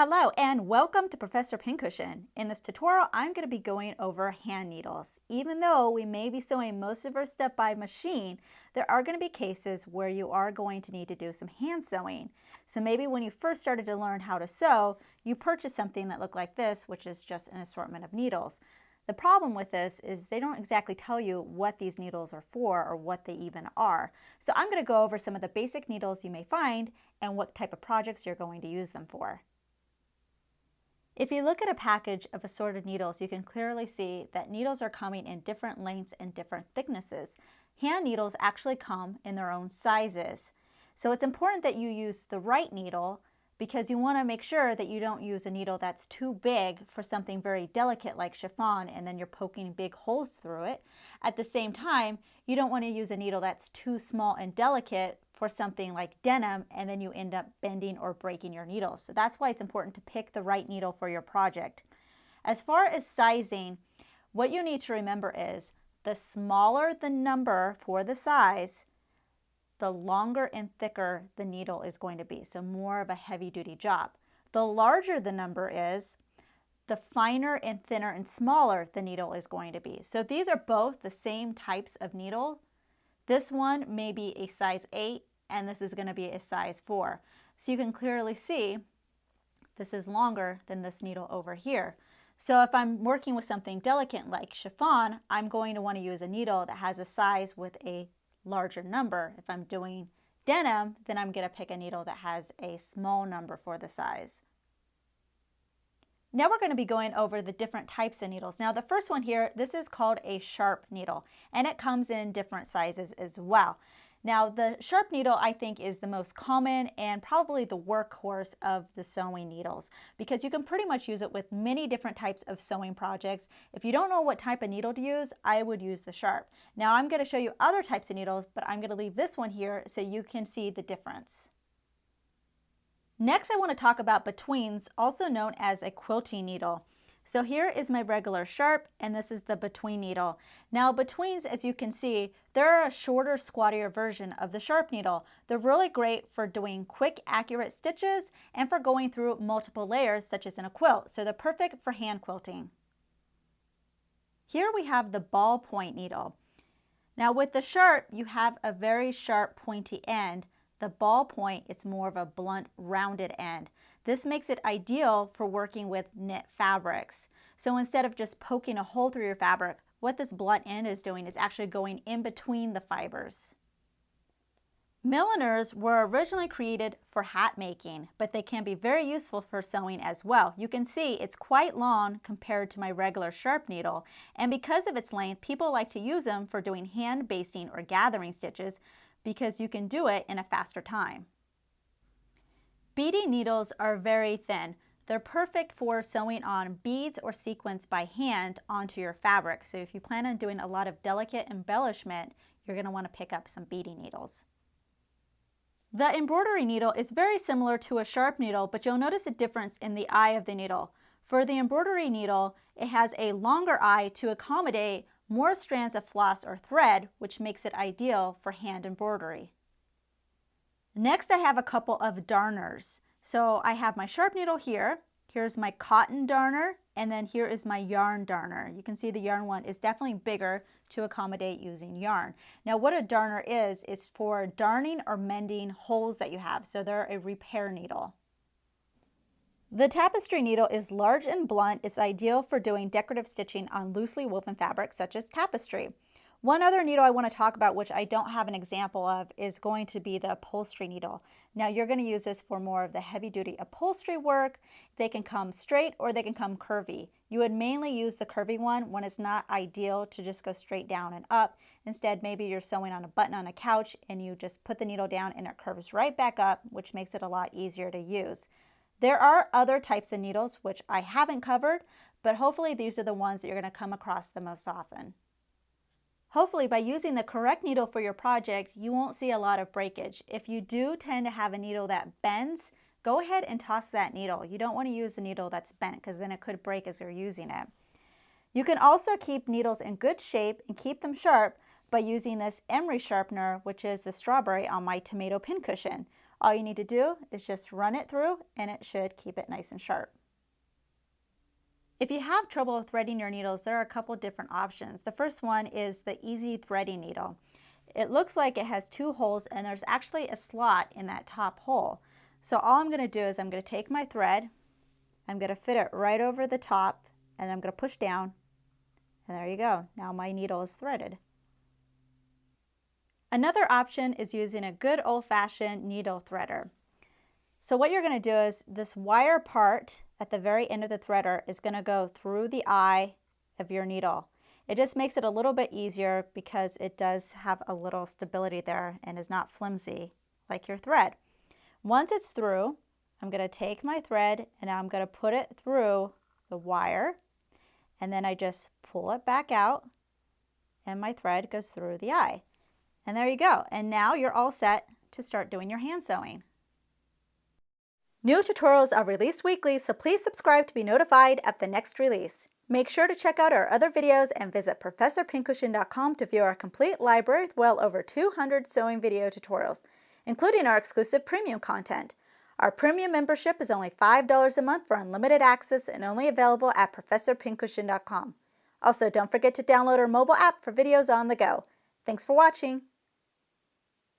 Hello and welcome to Professor Pincushion. In this tutorial, I'm going to be going over hand needles. Even though we may be sewing most of our stuff by machine, there are going to be cases where you are going to need to do some hand sewing. So maybe when you first started to learn how to sew, you purchased something that looked like this, which is just an assortment of needles. The problem with this is they don't exactly tell you what these needles are for or what they even are. So I'm going to go over some of the basic needles you may find and what type of projects you're going to use them for. If you look at a package of assorted needles, you can clearly see that needles are coming in different lengths and different thicknesses. Hand needles actually come in their own sizes. So it's important that you use the right needle because you want to make sure that you don't use a needle that's too big for something very delicate like chiffon and then you're poking big holes through it. At the same time, you don't want to use a needle that's too small and delicate for something like denim and then you end up bending or breaking your needles. So that's why it's important to pick the right needle for your project. As far as sizing, what you need to remember is the smaller the number for the size, the longer and thicker the needle is going to be, so more of a heavy-duty job. The larger the number is, the finer and thinner and smaller the needle is going to be. So these are both the same types of needle. This one may be a size 8 and this is going to be a size 4. So you can clearly see this is longer than this needle over here. So if I'm working with something delicate like chiffon, I'm going to want to use a needle that has a size with a larger number. If I'm doing denim, then I'm going to pick a needle that has a small number for the size. Now we're going to be going over the different types of needles. Now the first one here, this is called a sharp needle and it comes in different sizes as well. Now the sharp needle I think is the most common and probably the workhorse of the sewing needles because you can pretty much use it with many different types of sewing projects. If you don't know what type of needle to use, I would use the sharp. Now I'm going to show you other types of needles, but I'm going to leave this one here so you can see the difference. Next I want to talk about betweens, also known as a quilting needle. So here is my regular sharp and this is the between needle. Now betweens, as you can see, they're a shorter, squattier version of the sharp needle. They're really great for doing quick, accurate stitches and for going through multiple layers such as in a quilt. So they're perfect for hand quilting. Here we have the ballpoint needle. Now with the sharp, you have a very sharp pointy end. The ballpoint, it's more of a blunt, rounded end. This makes it ideal for working with knit fabrics. So instead of just poking a hole through your fabric, what this blunt end is doing is actually going in between the fibers. Milliners were originally created for hat making, but they can be very useful for sewing as well. You can see it's quite long compared to my regular sharp needle, and because of its length, people like to use them for doing hand basting or gathering stitches because you can do it in a faster time. Beading needles are very thin. They're perfect for sewing on beads or sequins by hand onto your fabric. So if you plan on doing a lot of delicate embellishment, you're going to want to pick up some beading needles. The embroidery needle is very similar to a sharp needle, but you'll notice a difference in the eye of the needle. For the embroidery needle, it has a longer eye to accommodate more strands of floss or thread, which makes it ideal for hand embroidery. Next, I have a couple of darners. So I have my sharp needle here. Here's my cotton darner, and then here is my yarn darner. You can see the yarn one is definitely bigger to accommodate using yarn. Now what a darner is for darning or mending holes that you have. So they're a repair needle. The tapestry needle is large and blunt. It's ideal for doing decorative stitching on loosely woven fabric such as tapestry. One other needle I want to talk about, which I don't have an example of, is going to be the upholstery needle. Now you're going to use this for more of the heavy-duty upholstery work. They can come straight or they can come curvy. You would mainly use the curvy one when it's not ideal to just go straight down and up. Instead, maybe you're sewing on a button on a couch and you just put the needle down and it curves right back up, which makes it a lot easier to use. There are other types of needles which I haven't covered, but hopefully these are the ones that you're going to come across the most often. Hopefully by using the correct needle for your project, you won't see a lot of breakage. If you do tend to have a needle that bends, go ahead and toss that needle. You don't want to use a needle that's bent because then it could break as you're using it. You can also keep needles in good shape and keep them sharp by using this emery sharpener, which is the strawberry on my tomato pincushion. All you need to do is just run it through and it should keep it nice and sharp. If you have trouble threading your needles, there are a couple different options. The first one is the Easy Threading Needle. It looks like it has 2 holes and there's actually a slot in that top hole. So all I'm going to do is I'm going to take my thread, I'm going to fit it right over the top, and I'm going to push down, and there you go. Now my needle is threaded. Another option is using a good old-fashioned needle threader. So what you're going to do is this wire part at the very end of the threader is going to go through the eye of your needle. It just makes it a little bit easier because it does have a little stability there and is not flimsy like your thread. Once it's through, I'm going to take my thread and I'm going to put it through the wire, and then I just pull it back out and my thread goes through the eye. And there you go. And now you're all set to start doing your hand sewing. New tutorials are released weekly, so please subscribe to be notified of the next release. Make sure to check out our other videos and visit ProfessorPincushion.com to view our complete library with well over 200 sewing video tutorials, including our exclusive premium content. Our premium membership is only $5 a month for unlimited access and only available at ProfessorPincushion.com. Also, don't forget to download our mobile app for videos on the go. Thanks for watching.